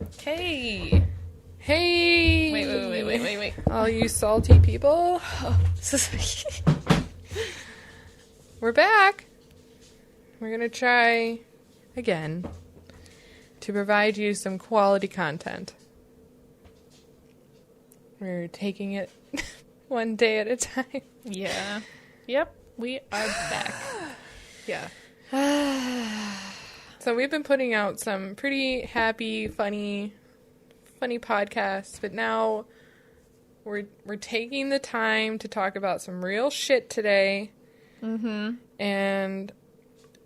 Okay. Hey! Wait. All you salty people. We're back. We're going to try again to provide you some quality content. We're taking it one day at a time. Yeah. Yep, we are back. Yeah. So we've been putting out some pretty happy, funny podcasts, but now we're taking the time to talk about some real shit today. Mm-hmm. And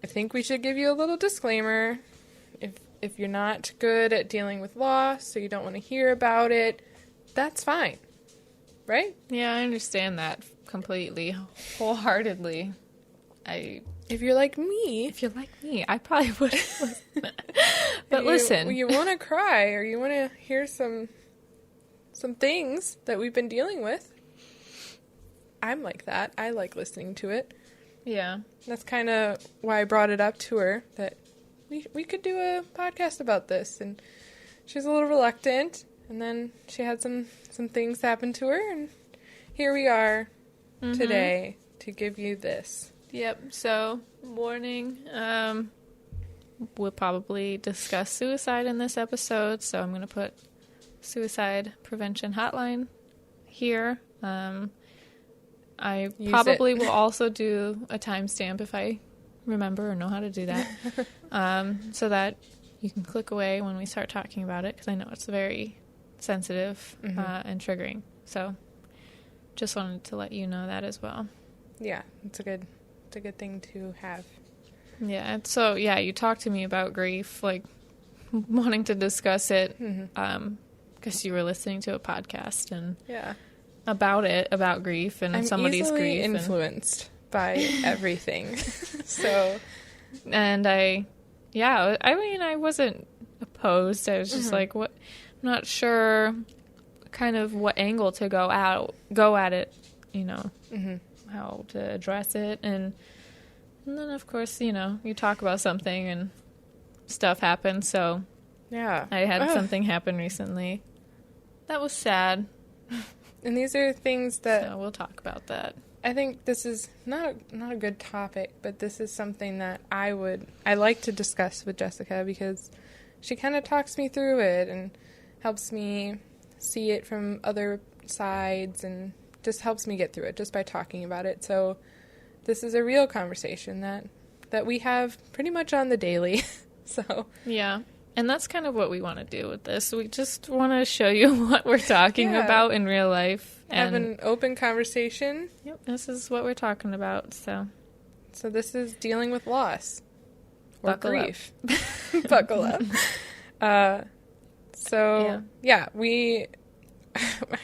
I think we should give you a little disclaimer. If you're not good at dealing with loss, or you don't want to hear about it, that's fine. Right? Yeah, I understand that completely, wholeheartedly. If you're like me, If you're like me, I probably would. But listen. You want to cry, or you want to hear some things that we've been dealing with. I'm like that. I like listening to it. Yeah. That's kind of why I brought it up to her, that we could do a podcast about this. And she was a little reluctant, and then she had some things happen to her, and here we are today to give you this. Yep, so, warning, we'll probably discuss suicide in this episode, so I'm going to put suicide prevention hotline here. I probably will also do a timestamp if I remember or know how to do that, so that you can click away when we start talking about it, because I know it's very sensitive and triggering. So just wanted to let you know that as well. Yeah, it's a good thing to have. Yeah, so yeah, you talked to me about grief, like wanting to discuss it, because you were listening to a podcast and about grief and I'm somebody's easily grief, influenced by everything. So, and I mean, I wasn't opposed. I was just like, what? I'm not sure, kind of what angle to go at it, you know, how to address it, and then of course, you know, you talk about something and stuff happens. So yeah, I had something happen recently that was sad, and these are things that so we'll talk about that. I think this is not a good topic, but this is something that I like to discuss with Jessica, because she kind of talks me through it and helps me see it from other sides and just helps me get through it just by talking about it. So this is a real conversation that we have pretty much on the daily. So yeah, and that's kind of what we want to do with this. We just want to show you what we're talking about in real life. Have an open conversation. Yep, this is what we're talking about. So this is dealing with loss or Buckle grief. Buckle up. I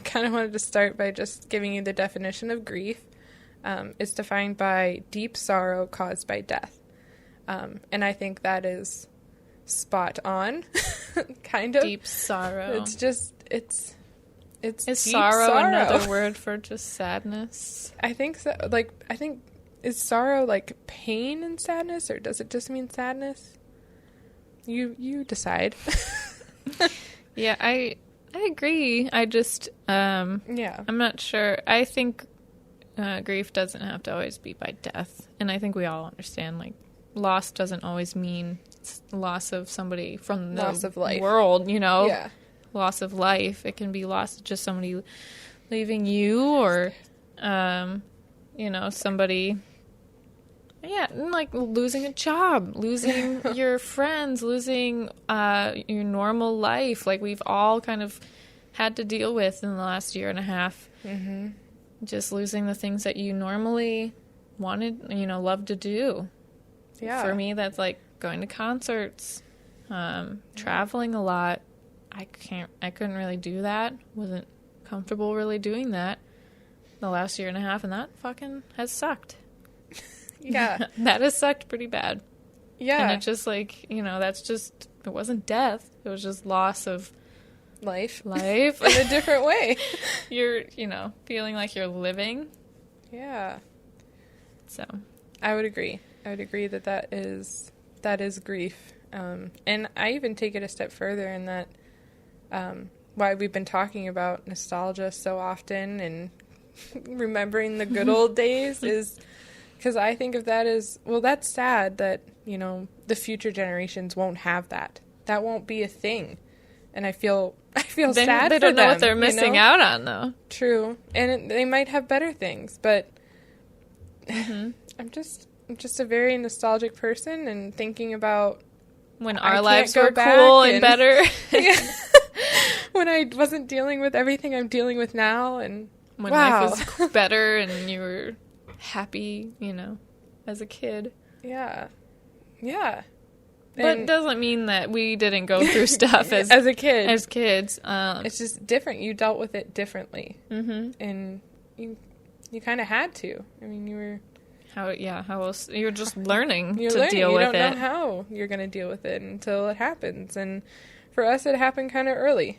kind of wanted to start by just giving you the definition of grief. It's defined by deep sorrow caused by death. And I think that is spot on, kind of. Deep sorrow. It's Is deep sorrow another word for just sadness? I think so. Is sorrow like pain and sadness, or does it just mean sadness? You decide. Yeah, I agree. I just I'm not sure. I think grief doesn't have to always be by death, and I think we all understand, like, loss doesn't always mean loss of somebody from the loss of life. World, you know. Yeah. Loss of life. It can be loss of just somebody leaving you, or you know, somebody like losing a job, losing your friends, losing your normal life, like we've all kind of had to deal with in the last year and a half. Just losing the things that you normally wanted, you know, loved to do. Yeah. For me, that's like going to concerts, traveling a lot. I couldn't really do that. Wasn't comfortable really doing that the last year and a half, and that fucking has sucked. Yeah. That has sucked pretty bad. Yeah. And it just, like, you know, it wasn't death. It was just loss of life in a different way. You're, you know, feeling like you're living. Yeah. So I would agree that is grief. And I even take it a step further in that why we've been talking about nostalgia so often and remembering the good old days is because I think of that as, well, that's sad that, you know, the future generations won't have that. That won't be a thing. And I feel sad they for don't know them, what they're missing out on, though. True. And they might have better things, but I'm just a very nostalgic person and thinking about when our lives were cool and better. When I wasn't dealing with everything I'm dealing with now, and when life was better and you were happy, you know, as a kid. Yeah. But it doesn't mean that we didn't go through stuff as a kid. As kids. It's just different. You dealt with it differently. Mm-hmm. And you kind of had to. I mean, you were... How else? You're just learning deal with it. You don't know how you're going to deal with it until it happens. And for us, it happened kind of early.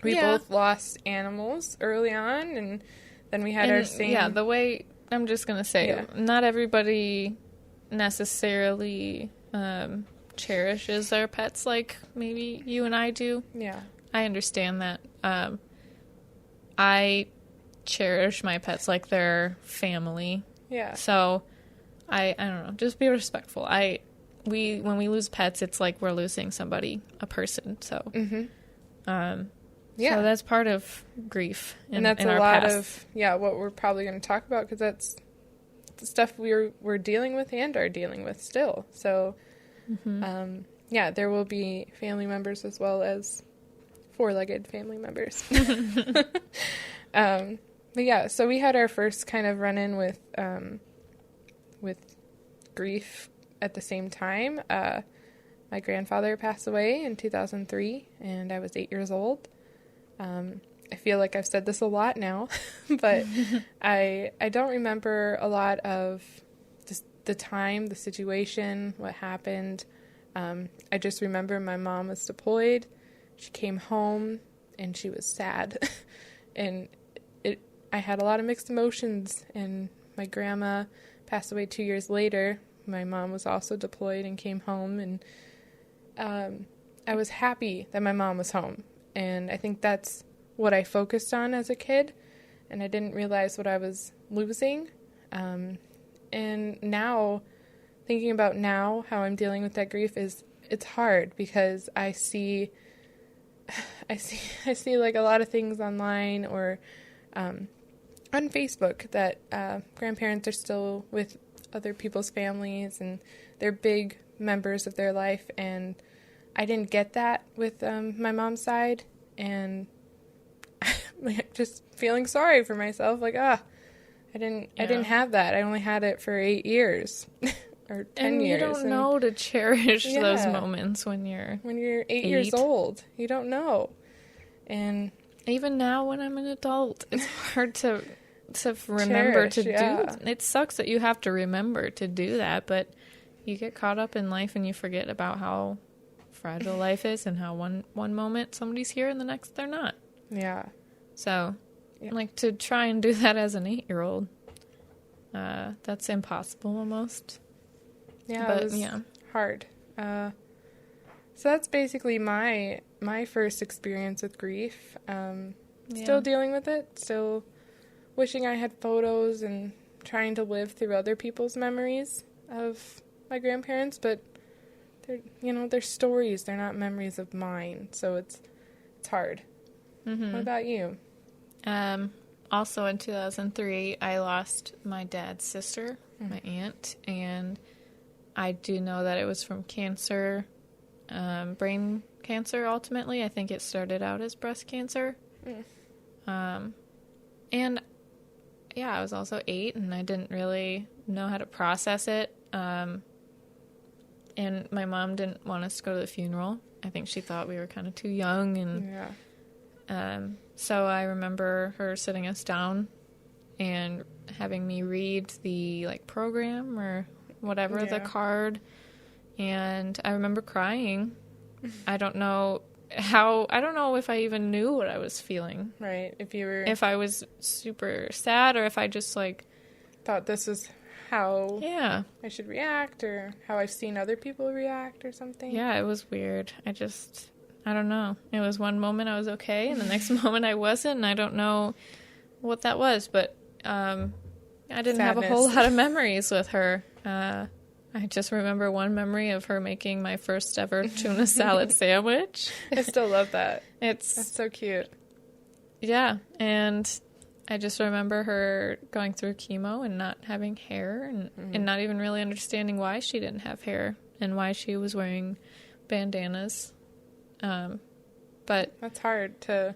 We both lost animals early on, and then we had our same... Yeah, the way... I'm just going to say, not everybody necessarily cherishes their pets like maybe you and I do. Yeah. I understand that. I cherish my pets like they're family. Yeah. So, I don't know. Just be respectful. When we lose pets, it's like we're losing somebody, a person. So, so that's part of grief. And that's a lot of what we're probably going to talk about, because that's the stuff we're dealing with and are dealing with still. So, there will be family members as well as four-legged family members. But yeah, so we had our first kind of run-in with grief at the same time. My grandfather passed away in 2003, and I was 8 years old. I feel like I've said this a lot now, but I don't remember a lot of the time, the situation, what happened. I just remember my mom was deployed. She came home, and she was sad, and I had a lot of mixed emotions, and my grandma passed away 2 years later. My mom was also deployed and came home, and I was happy that my mom was home, and I think that's what I focused on as a kid, and I didn't realize what I was losing. And now, thinking about now, how I'm dealing with that grief it's hard, because I see like a lot of things online or on Facebook that grandparents are still with other people's families and they're big members of their life, and I didn't get that with my mom's side, and just feeling sorry for myself, like I didn't have that. I only had it for 8 years or 10 years. And you don't know to cherish those moments when you're 8 years old. You don't know. And even now when I'm an adult, it's hard to remember to do. It sucks that you have to remember to do that, but you get caught up in life and you forget about how fragile life is and how one moment somebody's here and the next they're not. Yeah. So, like, to try and do that as an 8-year-old, that's impossible almost. Yeah, but, it was hard. So that's basically my first experience with grief. Still dealing with it. Still wishing I had photos and trying to live through other people's memories of my grandparents, but they're stories. They're not memories of mine. So it's hard. Mm-hmm. What about you? Also in 2003, I lost my dad's sister, my aunt, and I do know that it was from cancer, brain cancer, ultimately. I think it started out as breast cancer. And yeah, I was also 8, and I didn't really know how to process it. And my mom didn't want us to go to the funeral. I think she thought we were kind of too young, and so I remember her sitting us down and having me read the program or whatever, the card, and I remember crying. I don't know if I even knew what I was feeling. Right. If I was super sad, or if I just thought this is how I should react, or how I've seen other people react or something. Yeah, it was weird. I I don't know. It was one moment I was okay, and the next moment I wasn't, and I don't know what that was, but I didn't have a whole lot of memories with her. I just remember one memory of her making my first ever tuna salad sandwich. I still love that. That's so cute. Yeah, and I just remember her going through chemo and not having hair and not even really understanding why she didn't have hair and why she was wearing bandanas. But that's hard to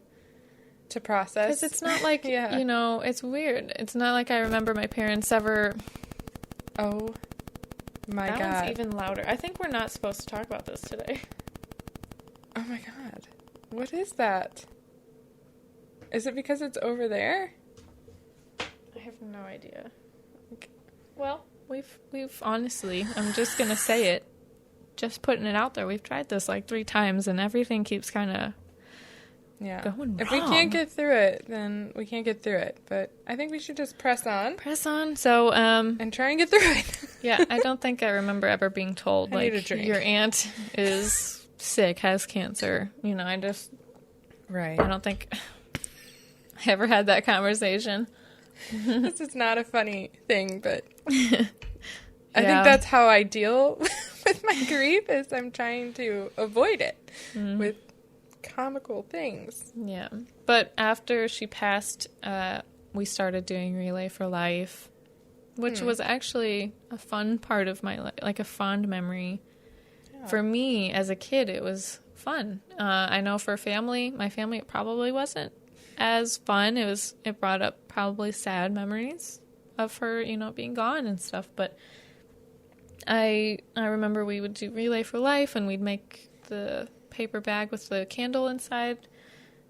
process. Because it's not like, you know, it's weird. It's not like I remember my parents ever... Oh, my God. That one's even louder. I think we're not supposed to talk about this today. Oh, my God. What is that? Is it because it's over there? I have no idea. Well, we've honestly, I'm just going to say it, just putting it out there. We've tried this like 3 times and everything keeps kind of going wrong. If we can't get through it, then we can't get through it. But I think we should just press on. So, and try and get through it. Yeah, I don't think I remember ever being told, I like, need a drink. Your aunt is sick, has cancer. You know, Right. I don't think I ever had that conversation. This is not a funny thing, but I think that's how I deal with my grief, is I'm trying to avoid it with comical things. Yeah. But after she passed, we started doing Relay for Life, which was actually a fun part of my life, like a fond memory. Yeah. For me, as a kid, it was fun. I know for my family, it probably wasn't as fun. It brought up probably sad memories of her, you know, being gone and stuff. But I remember we would do Relay for Life, and we'd make the paper bag with the candle inside,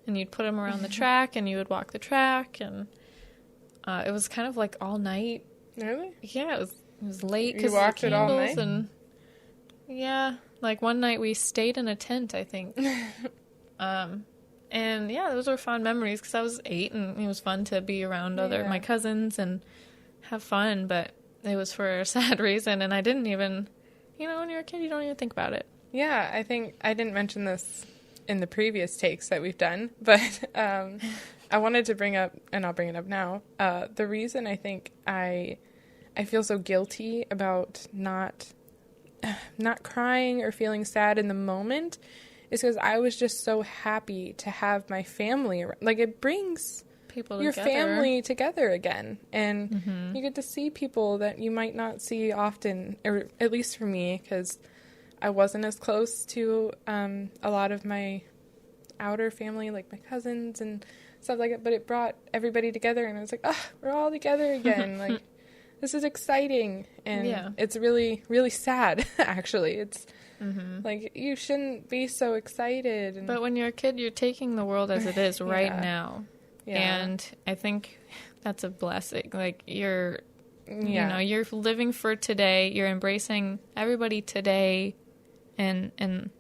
and you'd put them around the track, and you would walk the track, and it was kind of like all night. Really? Yeah, it was late because of the candles, it all night? And yeah, like one night we stayed in a tent, I think. And yeah, those were fun memories because I was 8 and it was fun to be around my cousins and have fun, but it was for a sad reason, and I didn't even, you know, when you're a kid, you don't even think about it. Yeah, I think I didn't mention this in the previous takes that we've done, but I wanted to bring up, and I'll bring it up now, the reason I think I feel so guilty about not crying or feeling sad in the moment is because I was just so happy to have my family around. Like, it brings your family together again, and you get to see people that you might not see often, or at least for me, because I wasn't as close to a lot of my outer family, like my cousins and stuff like that, but it brought everybody together, and I was like, oh, we're all together again. Like, this is exciting, and it's really, really sad, actually. It's like, you shouldn't be so excited. But when you're a kid, you're taking the world as it is right now. Yeah. And I think that's a blessing. Like, you know, you're living for today. You're embracing everybody today. And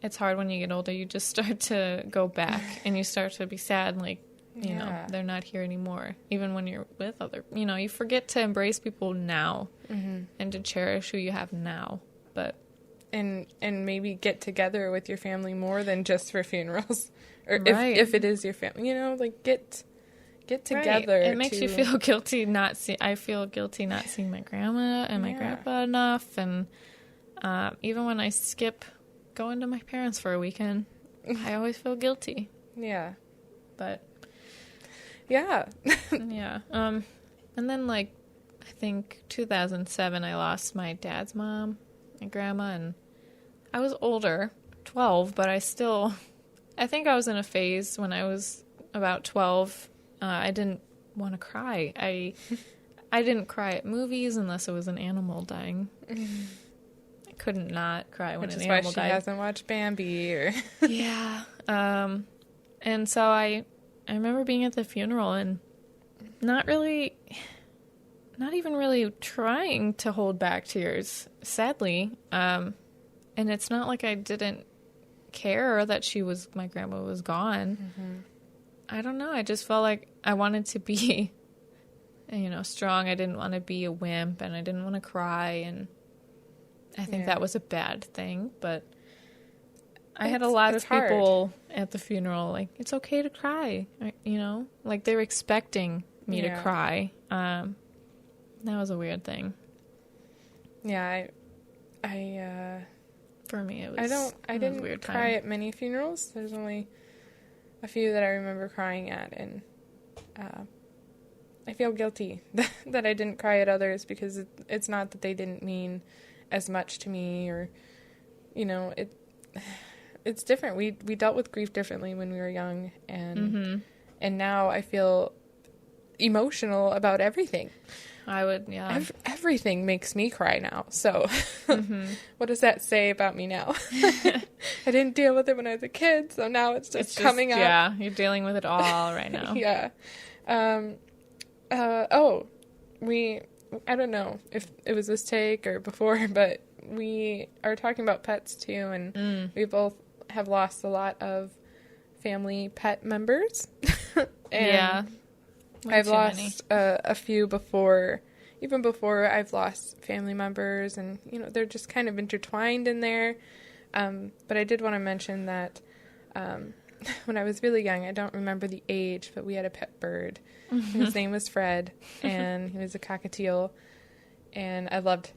it's hard when you get older. You just start to go back and you start to be sad. Like, you know, they're not here anymore. Even when you're with you forget to embrace people now and to cherish who you have now. But and maybe get together with your family more than just for funerals, or if it is your family, you know, like get together. It makes you feel guilty I feel guilty not seeing my grandma and my grandpa enough, and even when I skip going to my parents for a weekend, I always feel guilty. Yeah, but yeah. And then, like, I think 2007, I lost my dad's mom, my grandma, and I was older, 12, but I think I was in a phase when I was about 12. I didn't want to cry. I didn't cry at movies unless it was an animal dying. I couldn't not cry when an animal died. Which is why she hasn't watched Bambi or... Yeah. And so I remember being at the funeral and not even really trying to hold back tears, sadly. And it's not like I didn't care that my grandma was gone. I don't know. I just felt like I wanted to be, you know, strong. I didn't want to be a wimp, and I didn't want to cry. And I think that was a bad thing. But I had a lot of it's hard. people at the funeral, like, it's okay to cry, you know? Like, they were expecting me to cry. That was a weird thing. Yeah, I For me, it was I didn't weird cry time. at many funerals. There's only a few that I remember crying at, and I feel guilty that I didn't cry at others, because it's not that they didn't mean as much to me, or, you know, it's different. We dealt with grief differently when we were young, and now I feel emotional about everything. I would, yeah. Everything makes me cry now. So what does that say about me now? I didn't deal with it when I was a kid, so now it's just coming up. Yeah, you're dealing with it all right now. Yeah. I don't know if it was this take or before, but we are talking about pets too, and we both have lost a lot of family pet members. And I've lost a few before, even before I've lost family members, and, you know, they're just kind of intertwined in there. But I did want to mention that when I was really young, I don't remember the age, but we had a pet bird. His name was Fred, and he was a cockatiel, and I loved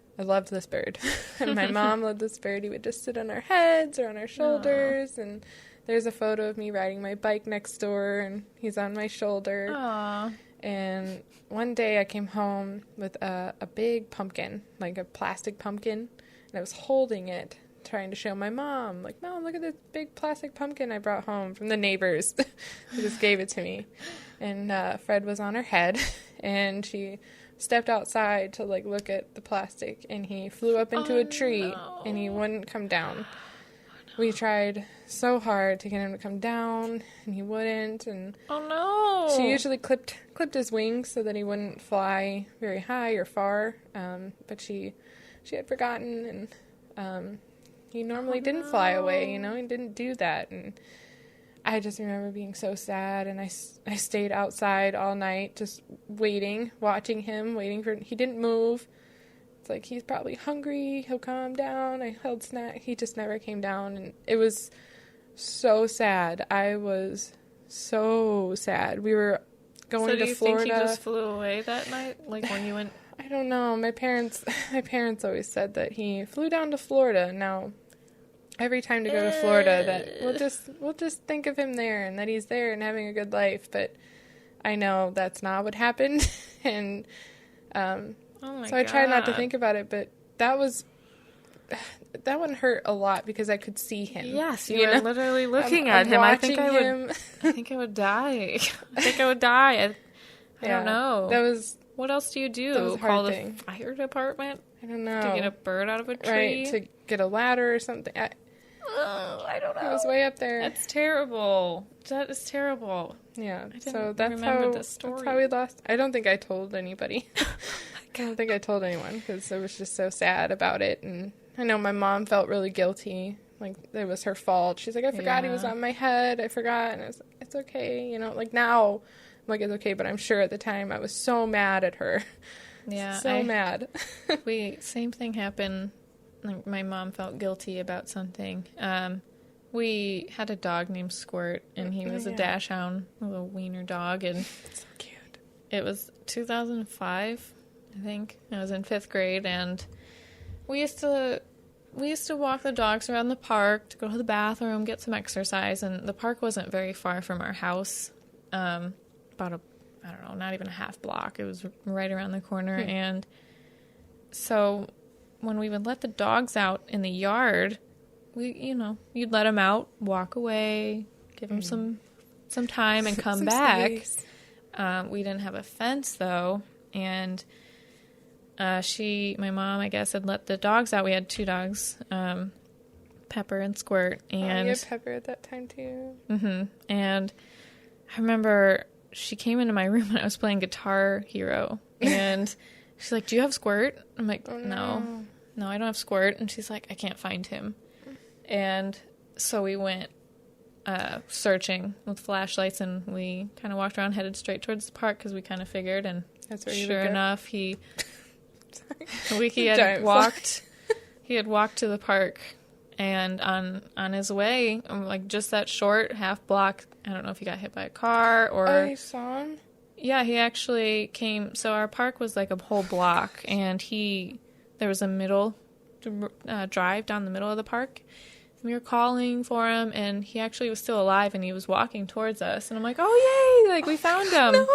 this bird. And my mom loved this bird. He would just sit on our heads or on our shoulders, and there's a photo of me riding my bike next door, and he's on my shoulder. Aww. And one day I came home with a big pumpkin, like a plastic pumpkin, and I was holding it, trying to show my mom, like, Mom, look at this big plastic pumpkin I brought home from the neighbors. They just gave it to me. And Fred was on her head, and she stepped outside to, like, look at the plastic, and he flew up into a tree, and he wouldn't come down. We tried so hard to get him to come down, and he wouldn't, and she usually clipped his wings so that he wouldn't fly very high or far, but she had forgotten, and he normally didn't fly away, you know, he didn't do that, and I just remember being so sad, and I stayed outside all night just watching him, he didn't move. It's like, he's probably hungry, he'll calm down. I held snack, he just never came down, and it was so sad. I was so sad. We were going to Florida. So do you think he just flew away that night? Like, when you went... I don't know. My parents always said that he flew down to Florida. Now, every time to go to Florida, that we'll just think of him there, and that he's there and having a good life, but I know that's not what happened. And so I tried not to think about it, but that one hurt a lot because I could see him. Yes, you were literally looking at him. I think I would die. I don't know. That was... What else do you do? Call the fire department? I don't know. To get a bird out of a tree? Right, to get a ladder or something. I don't know. It was way up there. That's terrible. That is terrible. Yeah, so that's how we lost. I don't think I told anybody. I don't think I told anyone because I was just so sad about it. And I know my mom felt really guilty. Like, it was her fault. She's like, I forgot he was on my head. I forgot. And I was like, it's okay. You know, like, now... like, it's okay, but I'm sure at the time I was so mad at her. Yeah. Mad. Same thing happened. Like, my mom felt guilty about something. We had a dog named Squirt, and he was a dachshund, a little wiener dog, and so cute. It was 2005, I think. I was in 5th grade, and we used to walk the dogs around the park to go to the bathroom, get some exercise, and the park wasn't very far from our house. About I don't know, not even a half block. It was right around the corner. And so when we would let the dogs out in the yard, you'd let them out, walk away, give them some time and come back. We didn't have a fence though. And my mom, I guess, had let the dogs out. We had 2 dogs, Pepper and Squirt. And you had Pepper at that time too. Mm-hmm. And I remember she came into my room when I was playing Guitar Hero, and she's like, do you have Squirt? I'm like, no, I don't have Squirt. And she's like, I can't find him. And so we went searching with flashlights, and we kind of walked around, headed straight towards the park because we kind of figured, and sure enough, he had walked to the park, And on his way, like just that short half block, I don't know if he got hit by a car or... Oh, you saw him? Yeah, he actually came... So our park was like a whole block, and there was a middle drive down the middle of the park. We were calling for him, and he actually was still alive, and he was walking towards us. And I'm like, oh, yay! Like, we found him. No!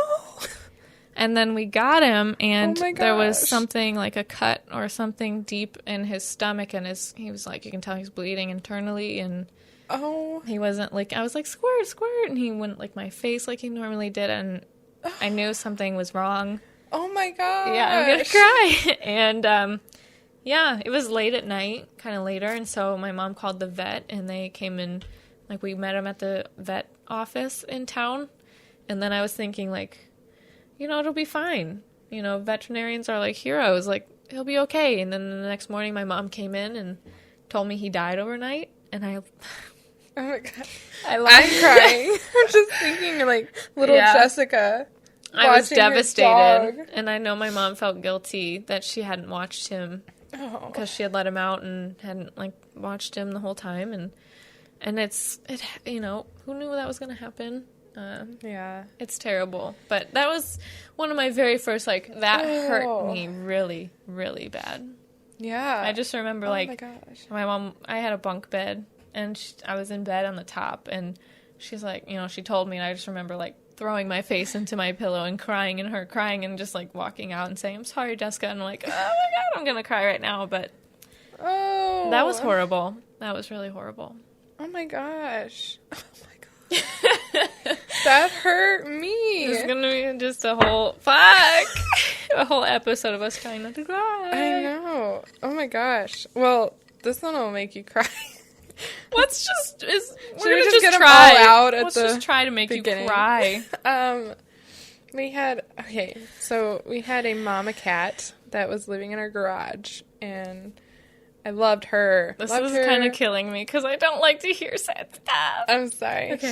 And then we got him, and Oh my there was gosh. something like a cut or something deep in his stomach, and he was like, you can tell he's bleeding internally, and Oh. he wasn't like, I was like, squirt, squirt, and he wouldn't lick my face like he normally did, and I knew something was wrong. Oh my god. Yeah, I'm gonna cry. And yeah, it was late at night, kind of later, and so my mom called the vet, and they came in, like, we met him at the vet office in town, and then I was thinking, like, you know, it'll be fine. You know, veterinarians are like heroes, like, he'll be okay. And then the next morning, my mom came in and told me he died overnight, and Oh my god. I'm I'm crying. I'm just thinking, like, little Yeah. Jessica. I was watching her devastated, dog. and I know my mom felt guilty that she hadn't watched him Oh. because she had let him out and hadn't like watched him the whole time, and it you know, who knew that was gonna happen. Yeah. It's terrible, but that was one of my very first, like, that hurt Oh. me really, really bad. Yeah. I just remember, Oh like, my gosh. my mom, I had a bunk bed, and I was in bed on the top, and she's like, you know, she told me, and I just remember, like, throwing my face into my pillow and crying, and her crying, and just, like, walking out and saying, I'm sorry, Jessica, and I'm like, oh my god, I'm gonna cry right now, but Oh. that was horrible. That was really horrible. Oh my gosh. Oh my god. That hurt me. It's gonna be just a whole, a whole episode of us trying not to cry. I know. Oh my gosh. Well, this one will make you cry. Let's just, we're we gonna just just get 'em try. all out at Let's the just try to make beginning? you cry. We had a mama cat that was living in our garage, and I loved her. This Loved is her. kind of killing me because I don't like to hear sad stuff. I'm sorry. Okay.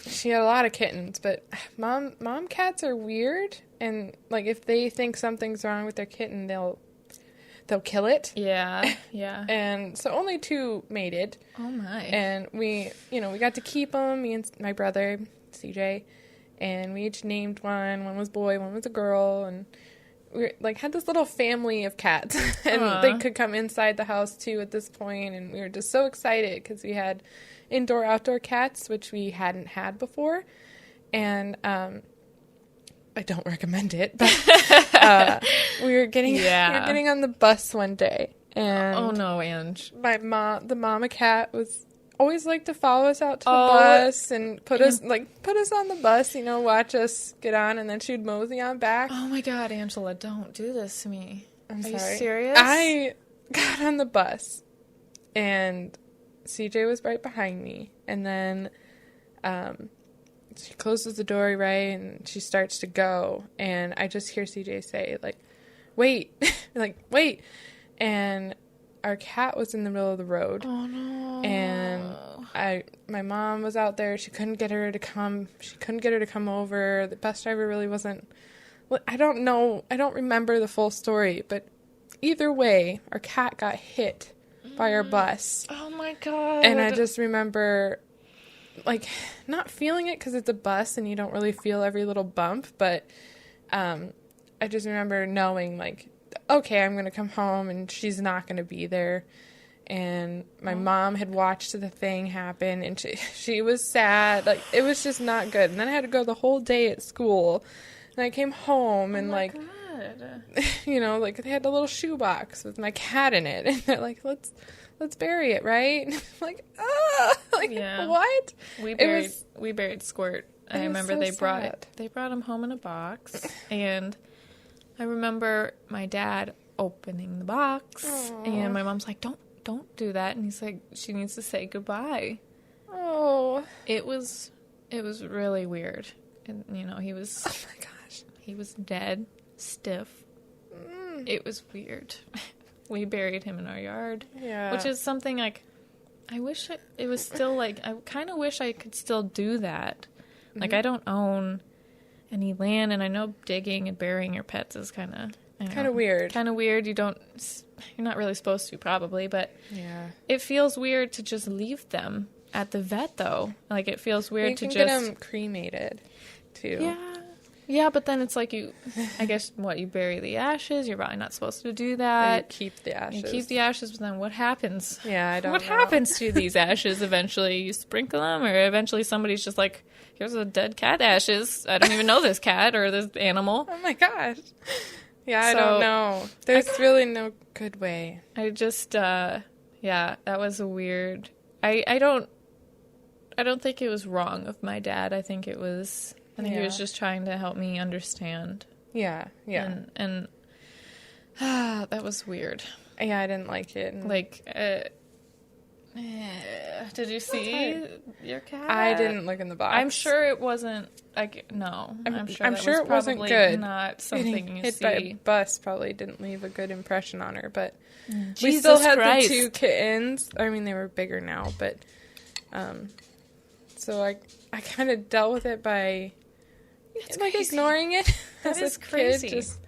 She had a lot of kittens, but mom cats are weird, and like if they think something's wrong with their kitten, they'll kill it. Yeah, yeah. And so only 2 made it. Oh my. And we got to keep them, me and my brother, CJ, and we each named one. One was boy, one was a girl, and we like had this little family of cats, and Aw. they could come inside the house too at this point, and we were just so excited because we had indoor-outdoor cats, which we hadn't had before, and I don't recommend it, but we were getting on the bus one day, and Oh no, Ange. the mama cat was always like to follow us out to the Oh. bus and put us on the bus, you know, watch us get on, and then she'd mosey on back. Oh my god, Angela, don't do this to me. I'm Are sorry. you serious? I got on the bus, and CJ was right behind me, and then she closes the door, right, and she starts to go, and I just hear CJ say, like, wait, like, wait, and our cat was in the middle of the road. Oh no. And my mom was out there. She couldn't get her to come. She couldn't get her to come over. The bus driver really wasn't. Well, I don't know. I don't remember the full story, but either way, our cat got hit by our bus. Oh my god. And I just remember, like, not feeling it because it's a bus and you don't really feel every little bump, but I just remember knowing, like, okay, I'm going to come home and she's not going to be there. And my mom had watched the thing happen, and she was sad. Like, it was just not good. And then I had to go the whole day at school. And I came home and, like, God. you know, like, they had a little shoebox with my cat in it. And they're like, let's bury it, right? And I'm like, like, Yeah. what? We was- buried Squirt. I was remember so they sad. brought him home in a box, and I remember my dad opening the box, Aw. and my mom's like, "Don't do that," and he's like, "She needs to say goodbye." Oh. It was really weird, and you know, he was Oh, my gosh. he was dead, stiff. It was weird. We buried him in our yard, Yeah. which is something like I wish it was still like I kind of wish I could still do that. Like, I don't own any land, and I know digging and burying your pets is kind of Kind of weird. Kind of weird. You're not really supposed to, probably, but Yeah. it feels weird to just leave them at the vet, though. Like, it feels weird to You just can get them cremated, too. Yeah. Yeah, but then it's like I guess, you bury the ashes. You're probably not supposed to do Or that. you keep the ashes. You keep the ashes, but then what happens? Yeah, I don't know. What happens to these ashes eventually? You sprinkle them, or eventually somebody's just like, here's a dead cat ashes. I don't even know this cat or this animal. Oh my gosh. Yeah, I So, don't know. There's really no good way. I just, that was a weird. I don't think it was wrong of my dad. I think he was just trying to help me understand. Yeah, yeah. And that was weird. Yeah, I didn't like it. And Like, did you see your cat? I didn't look in the box. I'm sure it wasn't, no. I'm sure I'm that sure was it wasn't probably good. not something you hit by a see. bus probably didn't leave a good impression on her, but we Jesus still had Christ. the 2 kittens. I mean, they were bigger now, but so I kind of dealt with it by It's like crazy. ignoring it. That as is a crazy. Kid, just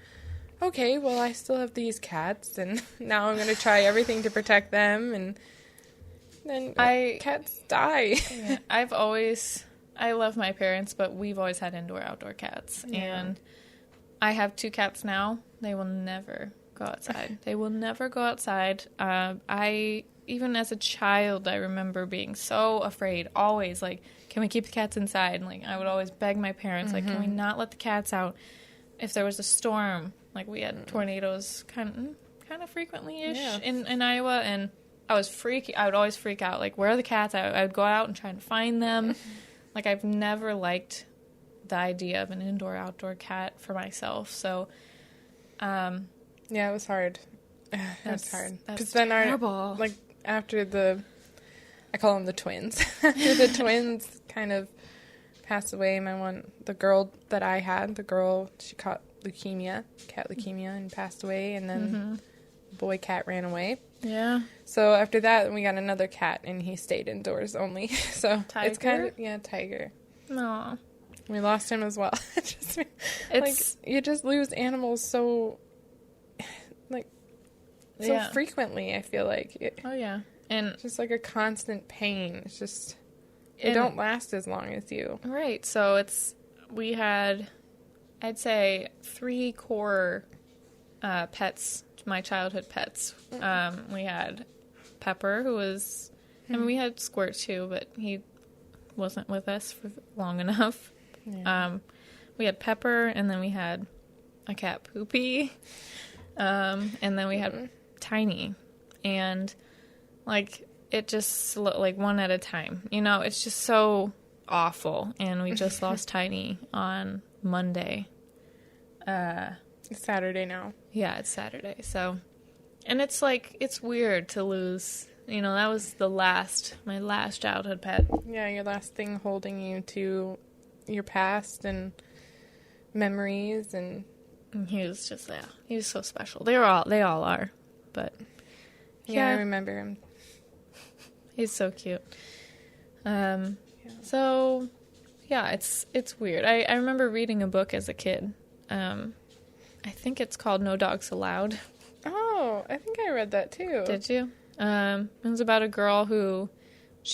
okay. Well, I still have these cats, and now I'm going to try everything to protect them, and then cats die. Yeah, I love my parents, but we've always had indoor-outdoor cats. Yeah. And I have 2 cats now. They will never go outside. They will never go outside. Even as a child, I remember being so afraid, always, like, can we keep the cats inside? And, like, I would always beg my parents, like, can we not let the cats out? If there was a storm, like, we had tornadoes kind of frequently-ish in Iowa, and I would always freak out, like, where are the cats? I would go out and try and find them. Like, I've never liked the idea of an indoor-outdoor cat for myself, so, Yeah, it was hard. It was hard. That's Because then terrible. after I call them the twins. After the twins kind of passed away, the girl that I had, she caught cat leukemia, and passed away, and then the boy cat ran away. Yeah. So after that, we got another cat, and he stayed indoors only. So it's kind of, Tiger. No. We lost him as well. You just lose animals so frequently, I feel like. Oh, yeah. And Just like a constant pain. It's just, they don't last as long as you. right, so we had, I'd say, 3 core pets, my childhood pets. We had Pepper, who was, we had Squirt too, but he wasn't with us for long enough. Yeah. We had Pepper, and then we had a cat, Poopy, and then we had Tiny, and like, it just, like, one at a time, it's just so awful. And we just lost Tiny on Monday. It's Saturday now. Yeah, it's Saturday. So, and it's like, it's weird to lose, that was my last childhood pet. Yeah, your last thing holding you to your past and memories, and He was just, he was so special. They all are, but I remember him. He's so cute. So, yeah, it's weird. I remember reading a book as a kid. I think it's called No Dogs Allowed. Oh, I think I read that too. Did you? It was about a girl who,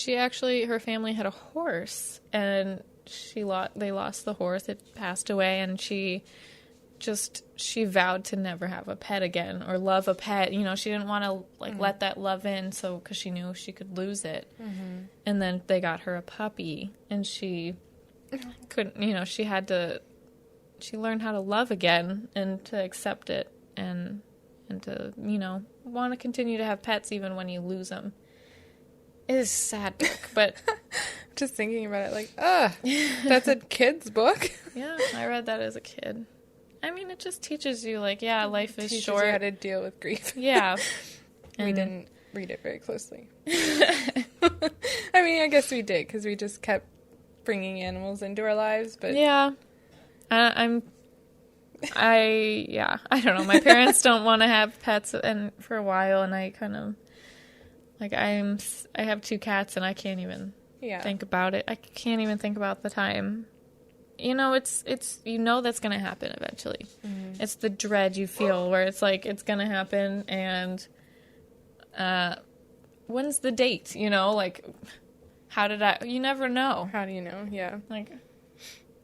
her family had a horse, and they lost the horse. It passed away, and she vowed to never have a pet again or love a pet. She didn't want to let that love in, so because she knew she could lose it. Mm-hmm. And then they got her a puppy, and she couldn't. She learned how to love again and to accept it and to want to continue to have pets even when you lose them. It is a sad book, but just thinking about it, like, that's a kid's book. Yeah, I read that as a kid. I mean, it just teaches you, like, life is teaches short. You how to deal with grief. Yeah. We didn't read it very closely. I mean, I guess we did, because we just kept bringing animals into our lives, but... Yeah. I don't know. My parents don't want to have pets for a while, and I kind of, like, I have 2 cats, and I can't even think about it. I can't even think about the time. It's that's going to happen eventually. Mm-hmm. it's the dread you feel where it's like it's gonna happen, and when's the date? You know, like you never know. How do you know? Yeah. Like,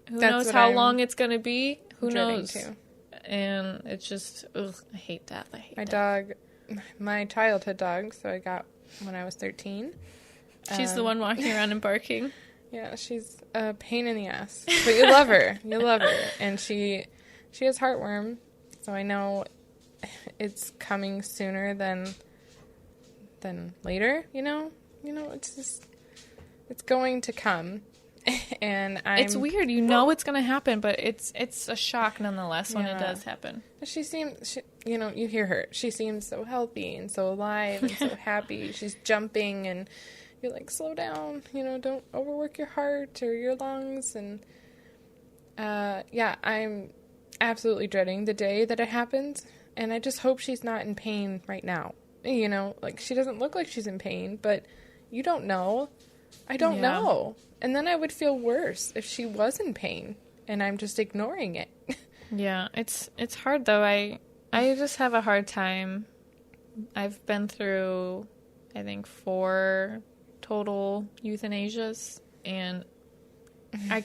who That's knows what how I'm long it's gonna be? Who dreading knows? too. And it's just, ugh, I hate that. My dog, my childhood dog, so I got when I was 13. She's the one walking around and barking. Yeah, she's a pain in the ass. But you love her. You love her. And she has heartworm, so I know it's coming sooner than later, you know? You know, it's going to come. And it's weird. You know it's going to happen, but it's a shock nonetheless when it does happen. She seems, you know, you hear her. She seems so healthy and so alive and so happy. She's jumping, and you're like, slow down. You know, don't overwork your heart or your lungs. And, yeah, I'm absolutely dreading the day that it happens. And I just hope she's not in pain right now. You know, like, she doesn't look like she's in pain, but you don't know. I don't know. And then I would feel worse if she was in pain and I'm just ignoring it. Yeah, it's hard though. I just have a hard time. I've been through, I think, 4 total euthanasias, and I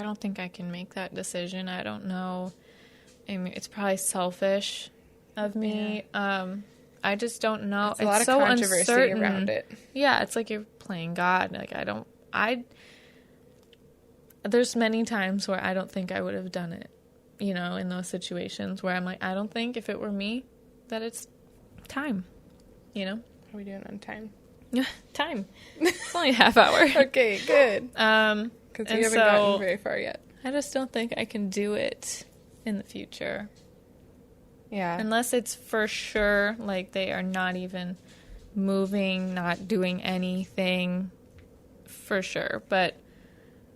don't think I can make that decision. I don't know. I mean, it's probably selfish of me. Yeah. I just don't know. It's a lot of so controversy uncertain around it. Yeah, it's like you're playing God. Like, there's many times where I don't think I would have done it, you know, in those situations where I'm like, I don't think if it were me that it's time, you know? How are we doing on time? Time. It's only a half hour. Okay, good. Because we haven't gotten very far yet. I just don't think I can do it in the future. Yeah. Unless it's for sure, like, they are not even moving, not doing anything, for sure. But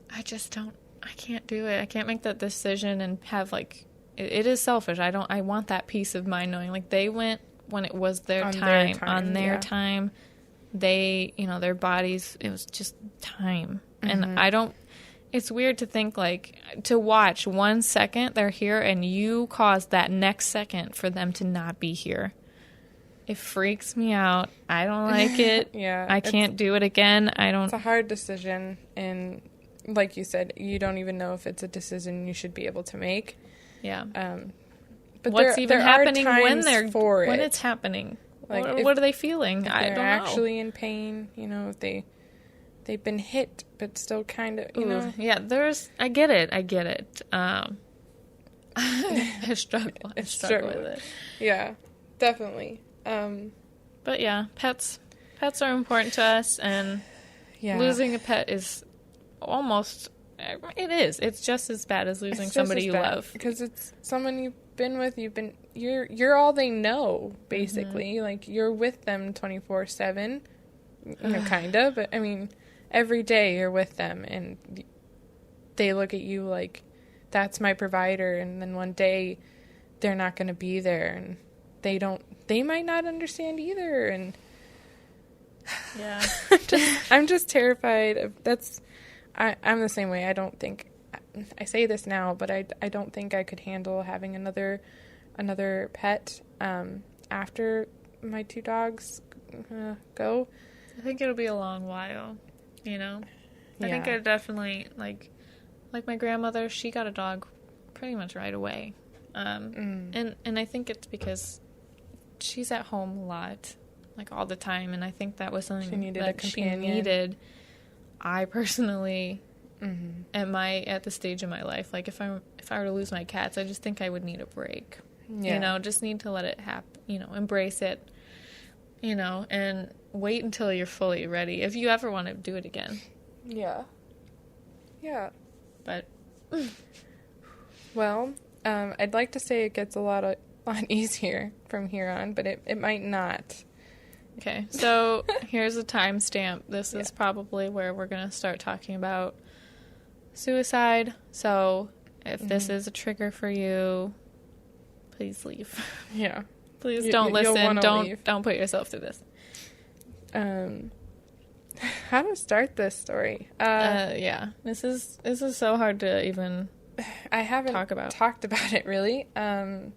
I can't do it. I can't make that decision and have, like, it is selfish. I want that peace of mind knowing, like, they went when it was their time. On their time. They, you know, their bodies, it was just time. Mm-hmm. And it's weird to think, like, to watch 1 second they're here and you caused that next second for them to not be here. It freaks me out. I don't like it. Yeah. I can't do it again. It's a hard decision, and like you said, you don't even know if it's a decision you should be able to make. Yeah. But what's even happening when when it's happening? Like, what are they feeling? I don't know. They're actually in pain, you know, if they've been hit, but still kind of, you know. Yeah, I get it. I struggle with it. Yeah, definitely. But yeah, pets are important to us, and losing a pet is it's just as bad as losing somebody you love. Because it's someone you've been with, you're all they know, basically. Mm-hmm. Like, you're with them 24/7, you know, kind of, but I mean, every day you're with them, and they look at you like, that's my provider, and then one day they're not going to be there, and they might not understand either, and yeah. I'm just terrified of I'm the same way. I say this now, but I don't think I could handle having another pet after my 2 dogs go. I think it'll be a long while, you know? I think I definitely, like my grandmother, she got a dog pretty much right away. And I think it's because she's at home a lot, like, all the time, and I think that was something she needed. I personally at the stage of my life, like, if I were to lose my cats, I just think I would need a break. Yeah. You know, just need to let it happen, you know, embrace it, you know, and wait until you're fully ready if you ever want to do it again. Yeah. Yeah. But well, I'd like to say it gets a lot easier from here on, but it might not. Okay, so here's a timestamp. This is probably where we're going to start talking about suicide. So if this is a trigger for you, please leave. Yeah. Please don't listen. Don't put yourself through this. How to start this story? Yeah. This is so hard to even I haven't talked about it really. And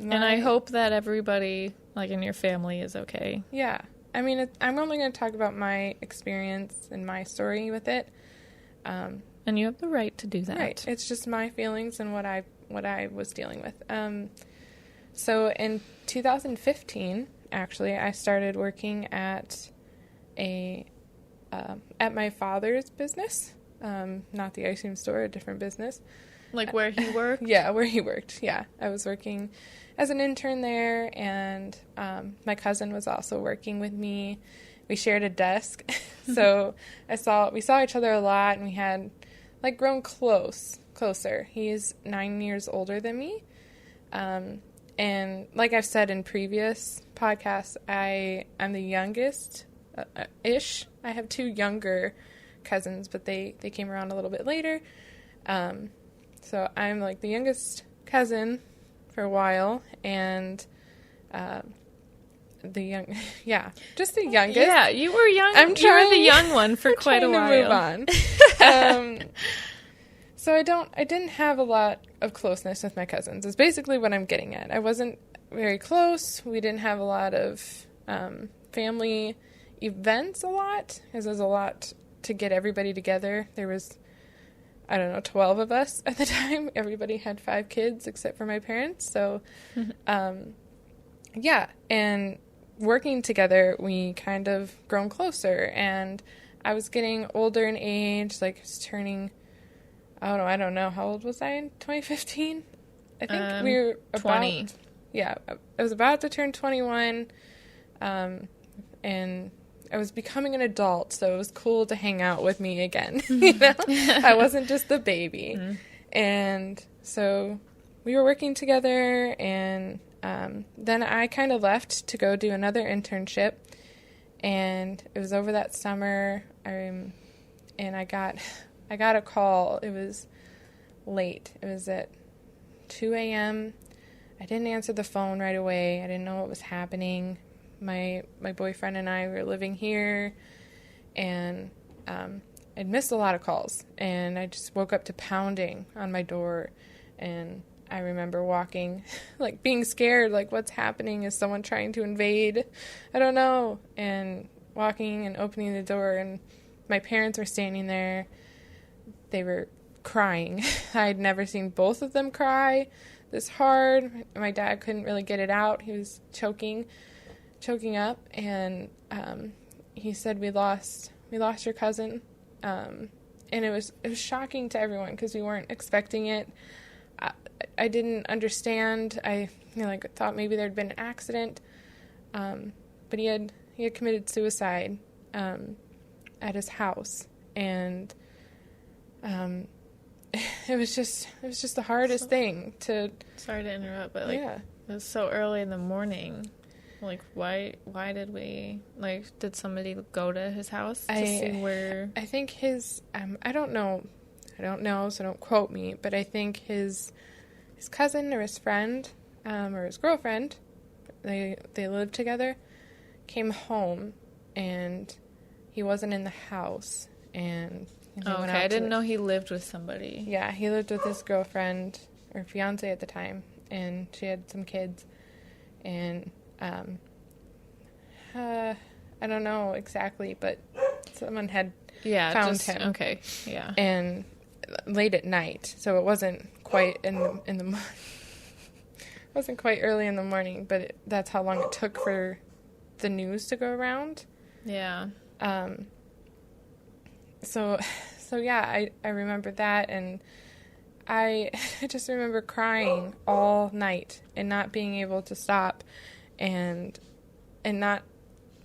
I hope that everybody, like, in your family is okay. Yeah. I mean, I'm only going to talk about my experience and my story with it. And you have the right to do that. Right. It's just my feelings and what I was dealing with. So in 2015, actually, I started working at my father's business. Not the ice cream store, a different business. Like where he worked? Yeah, where he worked. Yeah. I was working as an intern there, and my cousin was also working with me. We shared a desk. So we saw each other a lot, and we had like grown closer. He's 9 years older than me. And like I've said in previous podcasts, I'm the youngest ish. I have 2 younger cousins, but they came around a little bit later. So I'm like the youngest cousin for a while, and just the youngest. Yeah, you were young. You were the young one for quite a while. To move on. So I didn't have a lot of closeness with my cousins. Is basically what I'm getting at. I wasn't very close. We didn't have a lot of family events because there's a lot to get everybody together. There was, 12 of us at the time. Everybody had 5 kids except for my parents. So, and working together, we kind of grown closer. And I was getting older in age, like I was turning, I don't know. How old was I in 2015? I think we were 20. Yeah, I was about to turn 21, and I was becoming an adult, so it was cool to hang out with me again. I wasn't just the baby. Mm-hmm. And so we were working together, and then I kind of left to go do another internship, and it was over that summer, and I got a call. It was late. It was at 2 a.m. I didn't answer the phone right away. I didn't know what was happening. My boyfriend and I were living here, and I'd missed a lot of calls, and I just woke up to pounding on my door, and I remember walking, like being scared, like what's happening? Is someone trying to invade? I don't know. And walking and opening the door, and my parents were standing there. They were crying. I'd never seen both of them cry this hard. My dad couldn't really get it out. He was choking up, and he said, we lost your cousin. And it was shocking to everyone because we weren't expecting it. I didn't understand. I thought maybe there'd been an accident. But he had committed suicide at his house, and it was just the hardest thing to. Sorry to interrupt, but it was so early in the morning. Like, why did we, did somebody go to his house to see where? I think his, I don't know, so don't quote me, but I think his cousin or his friend, or his girlfriend, they lived together, came home, and he wasn't in the house, and okay, I didn't know he lived with somebody. Yeah, he lived with his girlfriend, or fiance at the time, and she had some kids, and I don't know exactly, but someone had found him. Okay, yeah. And late at night, so it wasn't quite wasn't quite early in the morning, but that's how long it took for the news to go around. Yeah. So yeah, I remember that, and I just remember crying all night and not being able to stop, and not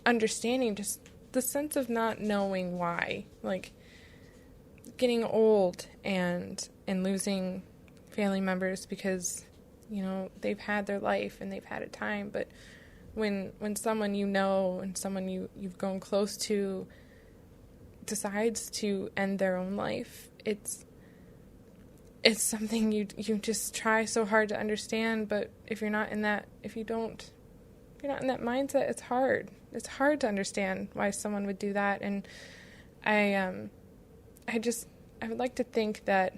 understanding just the sense of not knowing why, like getting old and losing family members because they've had their life and they've had a time, but when someone and someone you've grown close to decides to end their own life, it's something you just try so hard to understand, but if you're not in that mindset, it's hard to understand why someone would do that. And I would like to think that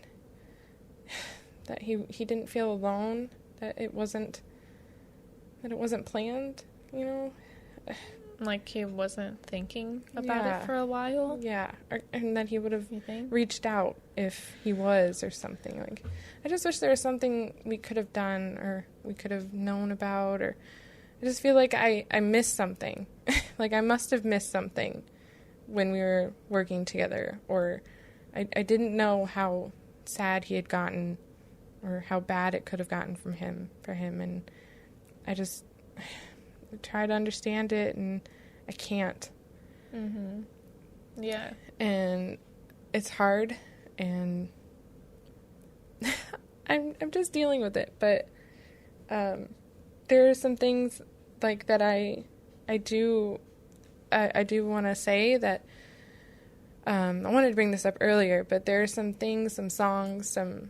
that he didn't feel alone, that it wasn't planned, you know? Like he wasn't thinking about Yeah. it for a while? Yeah, and that he would have You think? reached out if he was or something. Like, I just wish there was something we could have done or we could have known about, or I just feel like I missed something. Like I must have missed something when we were working together, or I didn't know how sad he had gotten or how bad it could have gotten for him, and I just try to understand it, and I can't. Mm-hmm. Yeah. And it's hard, and I'm just dealing with it. But there are some things like that I do want to say that I wanted to bring this up earlier, but there are some things, some songs, some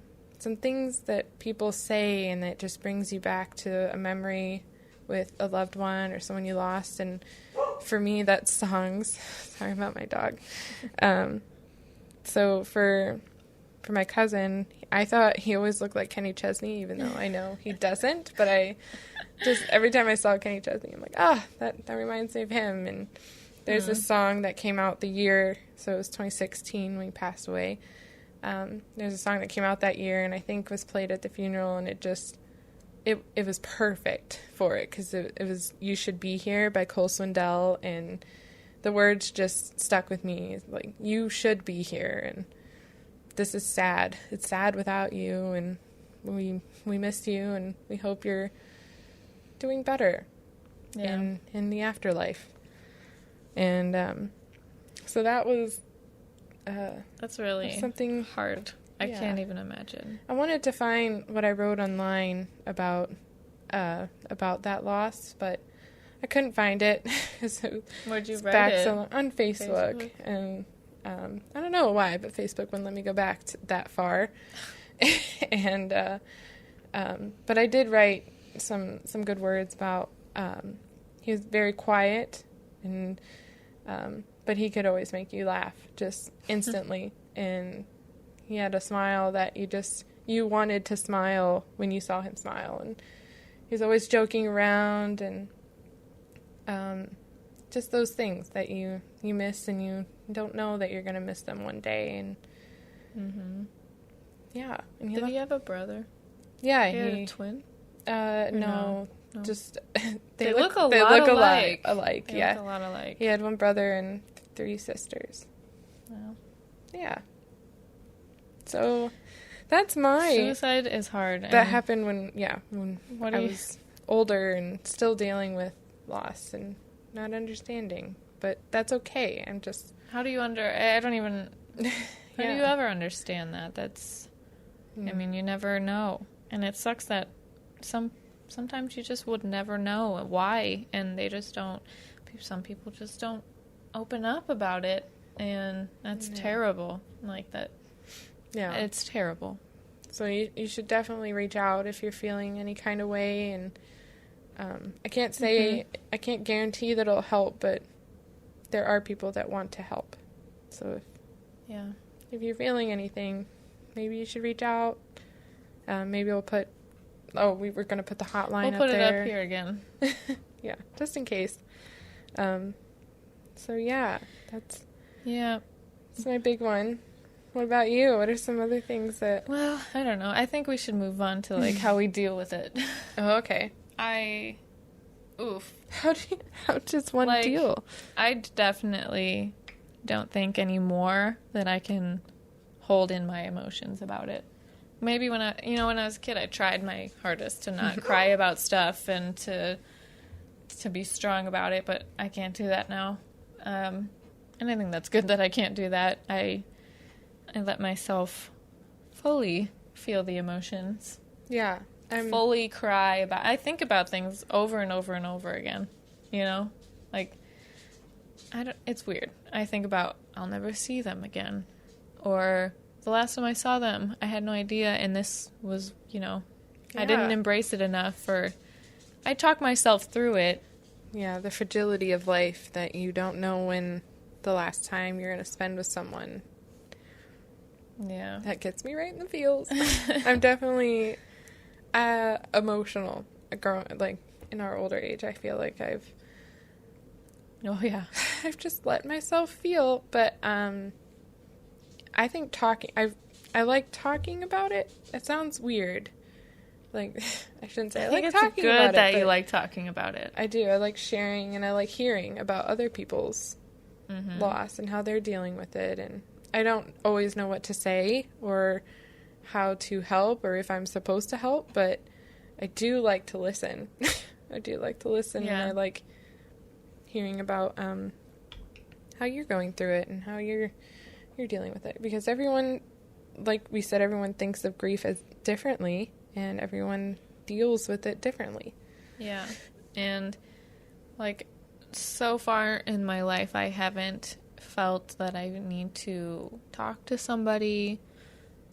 things that people say, and it just brings you back to a memory with a loved one or someone you lost. And for me, that's songs. Sorry about my dog. So for my cousin, I thought he always looked like Kenny Chesney, even though I know he doesn't. But I just, every time I saw Kenny Chesney, I'm like, that reminds me of him. And there's this song that came out the year, so it was 2016 when he passed away. There's a song that came out that year, and I think was played at the funeral, and it just, it was perfect for it, because it was You Should Be Here by Cole Swindell, and the words just stuck with me, like, you should be here, and this is sad. It's sad without you, and we miss you, and we hope you're doing better in the afterlife. And so that was that's really something hard. I can't even imagine. I wanted to find what I wrote online about that loss, but I couldn't find it. Where'd you write it? On Facebook. And I don't know why, but Facebook wouldn't let me go back that far. And but I did write some good words about. He was very quiet, and but he could always make you laugh just instantly, and he had a smile that you wanted to smile when you saw him smile, and he's always joking around, and just those things that you miss, and you don't know that you're going to miss them one day. And yeah. And did he have a brother? Yeah, he had a twin. No, just they look a lot alike. They yeah, look a lot alike. He had one brother and 3 sisters. Wow. Yeah. So that's my suicide is hard. That happened when I was older and still dealing with loss and not understanding. But that's okay. I'm just. How do you I don't even. How do you ever understand that? That's. I mean, you never know, and it sucks that sometimes you just would never know why, and they just don't. Some people just don't open up about it, and that's terrible. Like that. Yeah, it's terrible. So you should definitely reach out if you're feeling any kind of way, and I can't say I can't guarantee that it'll help, but there are people that want to help. So if you're feeling anything, maybe you should reach out. Maybe we'll put. Oh, we were going to put the hotline up there. We'll put it up here again. Yeah, just in case. So that's my big one. What about you? What are some other things that... Well, I don't know. I think we should move on to, like, how we deal with it. Oh, okay. How does one deal? I definitely don't think anymore that I can hold in my emotions about it. Maybe when I was a kid, I tried my hardest to not cry about stuff and to be strong about it, but I can't do that now. And I think that's good that I can't do that. I let myself fully feel the emotions. Yeah. Fully cry about... I think about things over and over and over again, you know? Like, it's weird. I think about, I'll never see them again. Or, the last time I saw them, I had no idea, and this was, I didn't embrace it enough, or I talk myself through it. Yeah, the fragility of life, that you don't know when the last time you're going to spend with someone. Yeah. That gets me right in the feels. I'm definitely emotional. Like, in our older age, I feel like I've just let myself feel. But I think I like talking about it. It sounds weird. Like, I shouldn't say I like talking about it. It's good that you like talking about it. I do. I like sharing, and I like hearing about other people's loss and how they're dealing with it. And I don't always know what to say or how to help or if I'm supposed to help, but I do like to listen. I do like to listen, and I like hearing about how you're going through it and how you're dealing with it. Because everyone, like we said, everyone thinks of grief as differently, and everyone deals with it differently. Yeah. And, like, so far in my life, I haven't felt that I need to talk to somebody.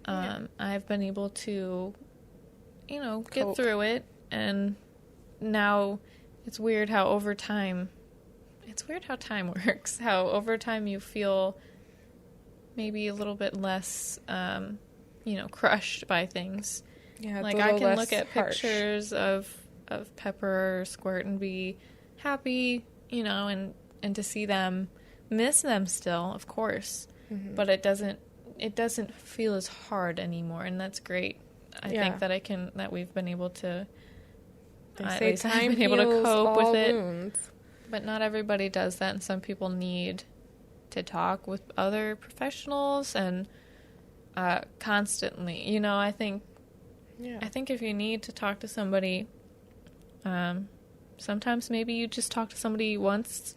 I've been able to, get through it. And now it's weird how time works. How over time you feel maybe a little bit less, crushed by things. Yeah, like I can look at pictures of Pepper or Squirt and be happy, and to see them, miss them still, of course, but it doesn't feel as hard anymore, and that's great. I think that we've been able to. At least I've been able to cope with it, wounds. But not everybody does that, and some people need to talk with other professionals and constantly. I think. Yeah. I think if you need to talk to somebody, sometimes maybe you just talk to somebody once,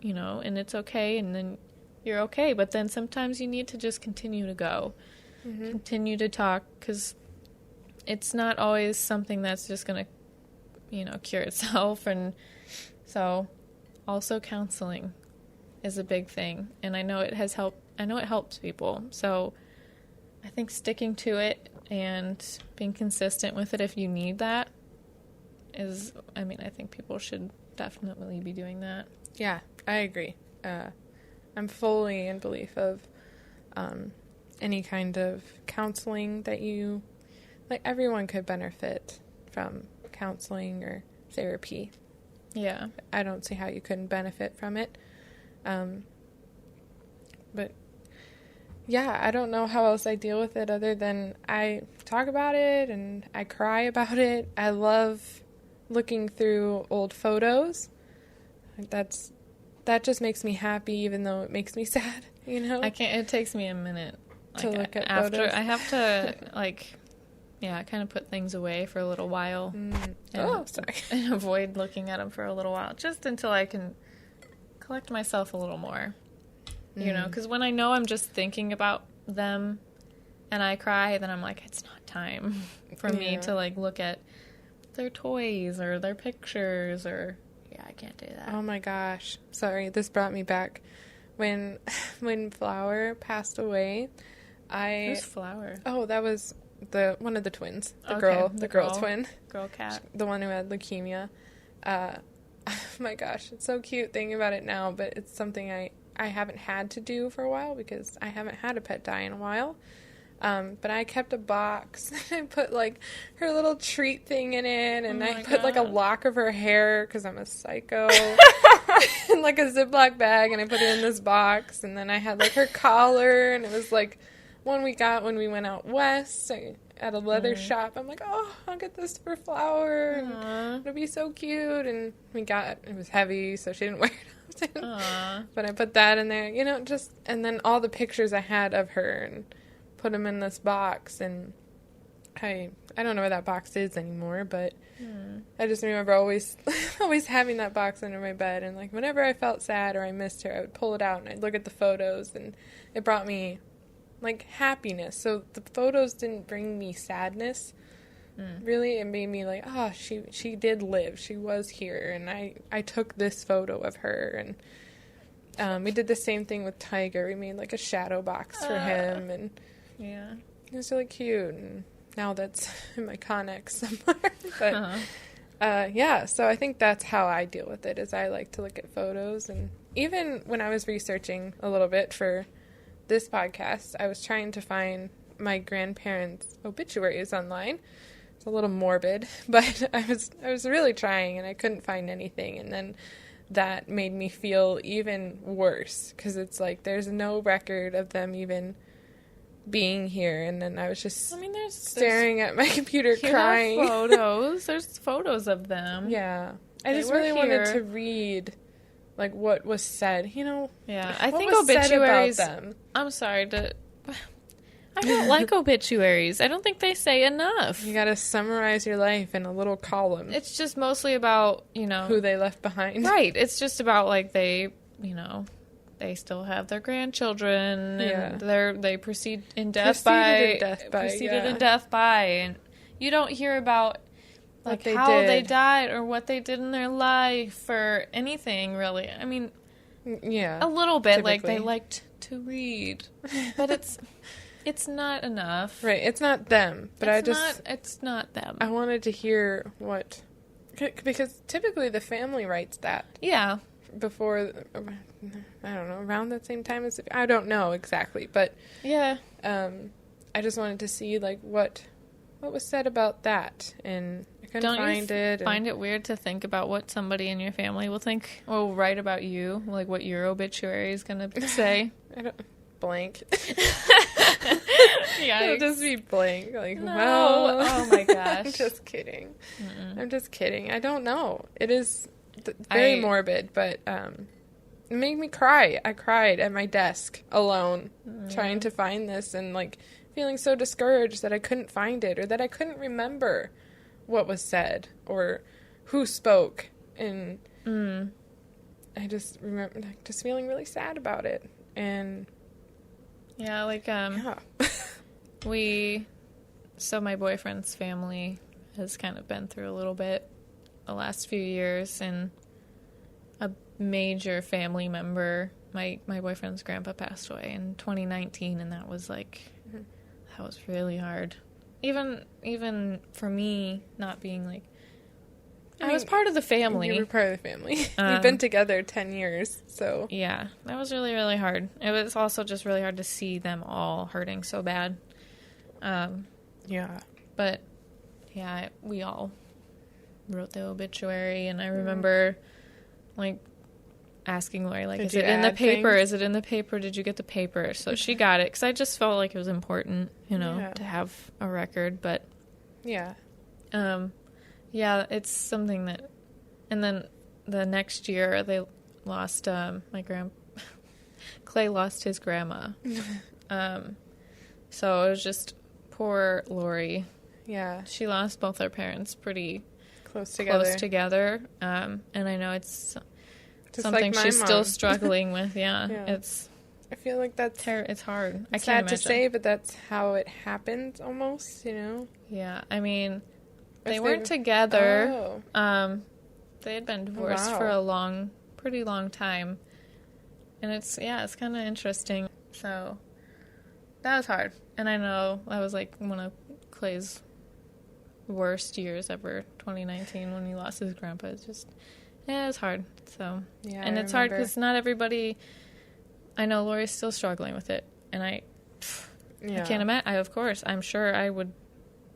and it's okay, and then you're okay. But then sometimes you need to just continue to go, continue to talk, because it's not always something that's just going to, cure itself. And so also counseling is a big thing. And I know it has helped. I know it helps people. So I think sticking to it and being consistent with it if you need that I think people should definitely be doing that. Yeah, I agree. I'm fully in belief of any kind of counseling that everyone could benefit from counseling or therapy. Yeah. I don't see how you couldn't benefit from it. But yeah, I don't know how else I deal with it other than I talk about it and I cry about it. I love looking through old photos. That just makes me happy, even though it makes me sad, I can't, it takes me a minute to look at after photos. I have to kind of put things away for a little while. And avoid looking at them for a little while, just until I can collect myself a little more. Because when I know I'm just thinking about them and I cry, then I'm like, it's not time for me to, look at their toys or their pictures or... Yeah, I can't do that. Oh, my gosh. Sorry, this brought me back. When Flower passed away, Who's Flower? Oh, that was one of the twins. The girl twin. Girl cat. The one who had leukemia. Oh, my gosh. It's so cute thinking about it now, but it's something I haven't had to do for a while because I haven't had a pet die in a while. But I kept a box and I put her little treat thing in it, and I put a lock of her hair because I'm a psycho in a Ziploc bag, and I put it in this box, and then I had her collar, and it was one we got when we went out west at a leather shop. I'm like, oh, I'll get this for Flower, and it'll be so cute. And it was heavy, so she didn't wear it often. But I put that in there, and then all the pictures I had of her and put them in this box. And I don't know where that box is anymore, but I just remember always having that box under my bed. And whenever I felt sad or I missed her, I would pull it out and I'd look at the photos, and it brought me happiness. So the photos didn't bring me sadness. Really, it made me she did live. She was here, and I took this photo of her. And we did the same thing with Tiger. We made a shadow box for him, and it was really cute. And now that's in my Connex somewhere. But so I think that's how I deal with it, is I like to look at photos. And even when I was researching a little bit for this podcast, I was trying to find my grandparents' obituaries online. It's a little morbid, but I was really trying, and I couldn't find anything. And then that made me feel even worse, because it's like there's no record of them even being here. And then I was just there's staring at my computer crying. Photos. There's photos of them. Yeah. I They just were really wanted here. to read, like, what was said. Yeah, I what think was said obituaries. about them. I'm sorry I don't like obituaries. I don't think they say enough. You gotta summarize your life in a little column. It's just mostly about, Who they left behind. Right. It's just about, like, they still have their grandchildren, and they proceed in death by, and you don't hear about, like, how they died or what they did in their life or anything, really. I mean, yeah, a little bit, typically. like, they liked to read, but it's not enough. Right, it's not them, but it's not them. I wanted to hear what, because typically the family writes that. Yeah. Before, I don't know, around that same time as, I don't know exactly, but yeah, I just wanted to see, like, what was said about that, and I couldn't find it. Find it weird to think about what somebody in your family will think or will write about you, like what your obituary is going to say? I don't, blank. Yeah, it'll just be blank. Like, no. Well, oh my gosh, I'm just kidding. I'm just kidding. I don't know. It is very morbid, but it made me cry. I cried at my desk alone, trying to find this, and, like, feeling so discouraged that I couldn't find it, or that I couldn't remember what was said or who spoke, and I just remember, like, just feeling really sad about it. And yeah, like so my boyfriend's family has kind of been through a little bit the last few years, and a major family member, my boyfriend's grandpa, passed away in 2019, and that was like that was really hard. Even for me, not being like, I was part of the family. You were part of the family. We've been together 10 years, so. Yeah, that was really, really hard. It was also just really hard to see them all hurting so bad. Yeah. But, yeah, we all wrote the obituary, and I remember, like, asking Lori, like, is it in the paper? Is it in the paper? Did you get the paper? So she got it, because I just felt like it was important, to have a record, but... Yeah. Yeah, it's something that... And then the next year, they lost, Clay lost his grandma. So it was just poor Lori. Yeah. She lost both her parents pretty... Close together. And I know it's just something like she's mom. still struggling with. Yeah. I feel like that's it's hard. I can't sad imagine. to say, but that's how it happens almost, Yeah, I mean, they If weren't they- together. Oh. They had been divorced for a pretty long time, and it's kind of interesting. So that was hard, and I know that was like one of Clay's worst years ever, 2019, when he lost his grandpa. It's just, it was hard. So, Yeah, and it's hard because not everybody. I know Lori's still struggling with it, and I can't imagine. Of course, I'm sure I would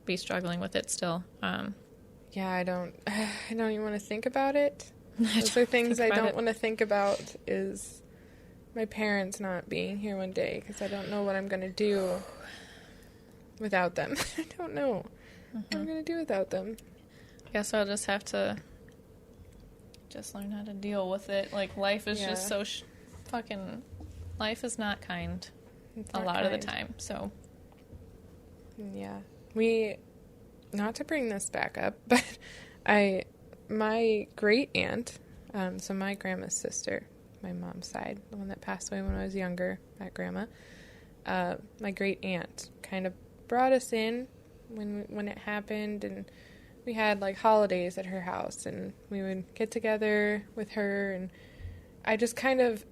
be struggling with it still. Yeah, I don't even want to think about it. Those are things I don't want to think about, is my parents not being here one day, because I don't know what I'm going to do without them. I don't know what I'm going to do without them. I guess I'll just have to just learn how to deal with it. Like, life is just so fucking... Life is not kind a lot of the time, so... Yeah. Not to bring this back up, but my great aunt, so my grandma's sister, my mom's side, the one that passed away when I was younger, that grandma, my great aunt kind of brought us in when it happened, and we had like holidays at her house, and we would get together with her, and I just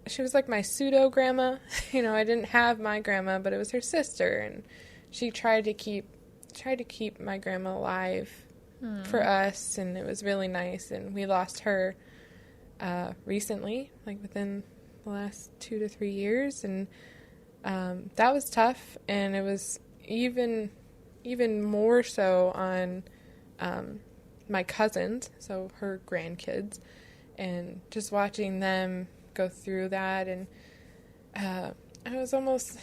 she was like my pseudo grandma. I didn't have my grandma, but it was her sister, and she tried to keep my grandma alive for us, and it was really nice. And we lost her recently, like within the last 2 to 3 years, and that was tough, and it was even more so on my cousins, so her grandkids, and just watching them go through that, and I was almost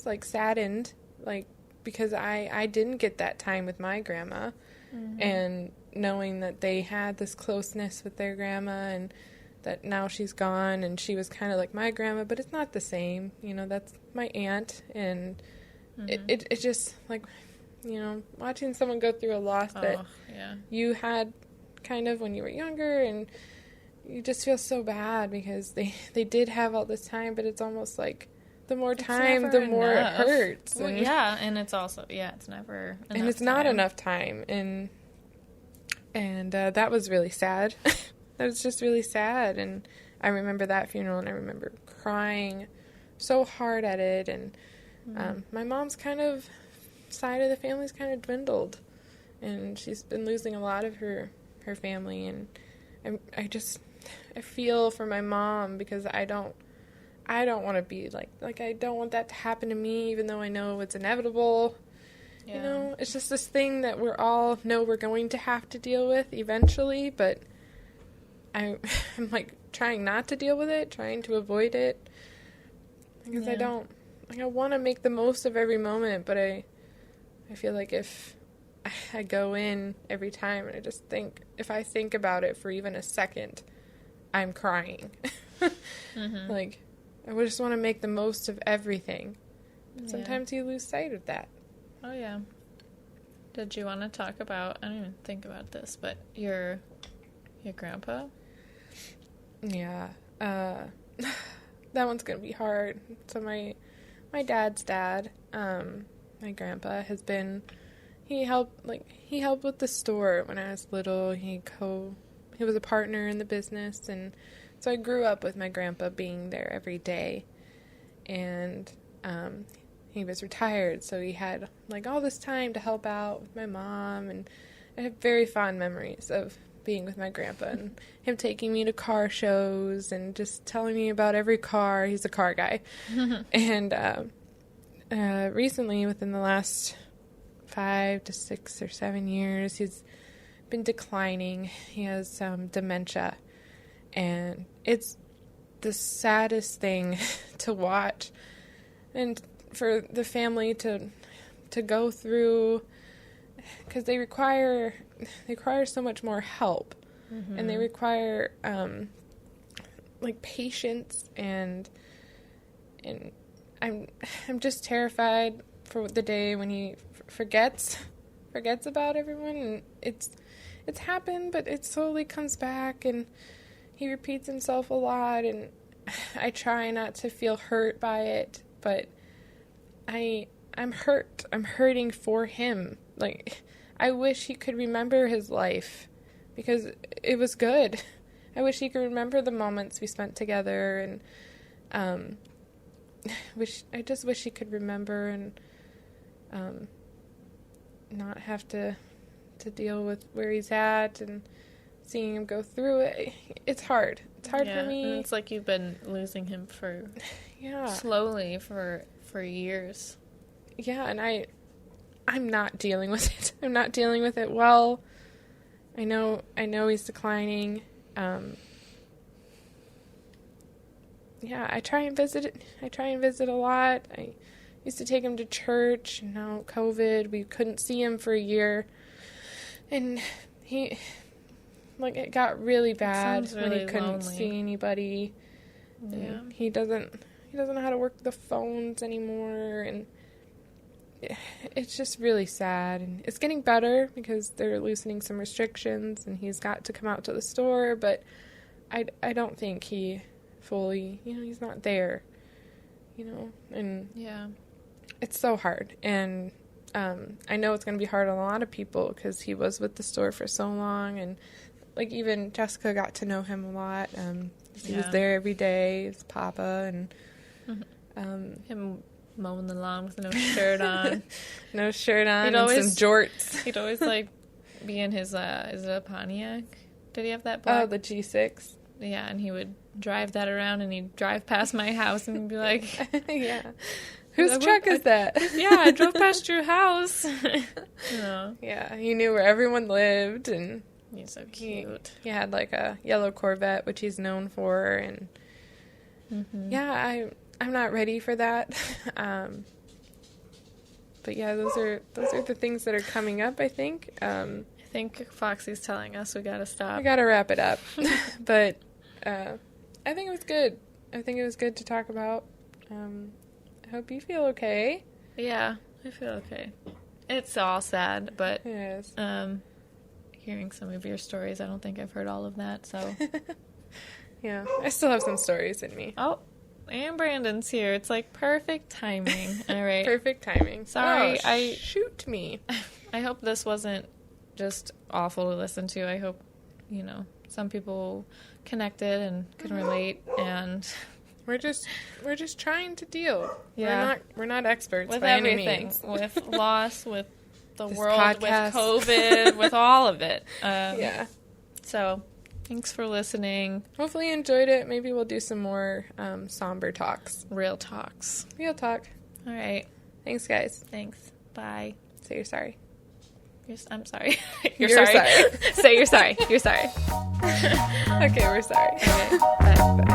like saddened, like, because I didn't get that time with my grandma, and knowing that they had this closeness with their grandma, and that now she's gone, and she was kind of like my grandma, but it's not the same, that's my aunt, and it just, like, watching someone go through a loss that you had kind of when you were younger, and you just feel so bad because they did have all this time, but it's almost like the more time, the more it hurts. Well, and it's also, it's never enough and it's not enough time, and that was really sad. That was just really sad, and I remember that funeral, and I remember crying so hard at it, and my mom's kind of side of the family's kind of dwindled, and she's been losing a lot of her family, and I feel for my mom because I don't want to be like I don't want that to happen to me, even though I know it's inevitable. It's just this thing that we're all know we're going to have to deal with eventually, but I'm like trying not to deal with it, trying to avoid it, because I want to make the most of every moment, but I feel like if I go in every time and I just think, if I think about it for even a second, I'm crying. Like, I just want to make the most of everything. But sometimes you lose sight of that. Oh, yeah. Did you want to talk about, I don't even think about this, but your grandpa? Yeah. That one's going to be hard. So my dad's dad, my grandpa, has been, he helped with the store when I was little. He was a partner in the business, and so I grew up with my grandpa being there every day, and he was retired, so he had like all this time to help out with my mom, and I have very fond memories of being with my grandpa and him taking me to car shows and just telling me about every car. He's a car guy. And recently, within the last 5 to 6 or 7 years, he's been declining. He has dementia, and it's the saddest thing to watch, and for the family to go through, because they require so much more help, and they require like patience, and I'm just terrified for the day when he forgets about everyone, and it's happened, but it slowly comes back, and he repeats himself a lot, and I try not to feel hurt by it, but I'm hurt. I'm hurting for him. Like, I wish he could remember his life, because it was good. I wish he could remember the moments we spent together, and I just wish he could remember, and not have to deal with where he's at and seeing him go through it. It's hard. It's hard for me. And it's like you've been losing him for slowly for years. Yeah, and I'm not dealing with it. I'm not dealing with it well. I know he's declining. I try and visit it. I try and visit a lot. I used to take him to church. Now COVID, we couldn't see him for a year, and it got really bad when he couldn't see anybody. Yeah, he doesn't know how to work the phones anymore, and it's just really sad. And it's getting better because they're loosening some restrictions, and he's got to come out to the store, but I don't think he fully, he's not there, and it's so hard. And I know it's going to be hard on a lot of people because he was with the store for so long, and like even Jessica got to know him a lot. He was there every day, his papa, and him mowing the lawn with no shirt on. No shirt on, and some jorts. He'd always like be in his, is it a Pontiac? Did he have that black? Oh, the G6. Yeah, and he would drive that around, and he'd drive past my house and be like, yeah. Whose truck is that? Yeah, I drove past your house. No. Yeah, he knew where everyone lived, and He's so cute. he had like a yellow Corvette, which he's known for, and yeah, I'm not ready for that. But yeah, those are the things that are coming up, I think. I think Foxy's telling us we gotta stop. We gotta wrap it up. But I think it was good. I think it was good to talk about. I hope you feel okay. Yeah, I feel okay. It's all sad, but It is. hearing some of your stories, I don't think I've heard all of that, so. Yeah, I still have some stories in me. Oh, and Brandon's here. It's like perfect timing. All right. Perfect timing. Sorry, Oh, shoot me. I hope this wasn't just awful to listen to. I hope, some people connected and can relate, and We're just trying to deal. Yeah. We're not experts with by any everything, means. with loss, with the This world, podcast. with COVID, with all of it. Yeah. So, thanks for listening. Hopefully you enjoyed it. Maybe we'll do some more somber talks. Real talks. Real talk. All right. Thanks, guys. Thanks. Bye. Say you're sorry. I'm sorry. You're sorry. Say you're sorry. You're sorry. Okay, we're sorry. Okay. Bye. Bye.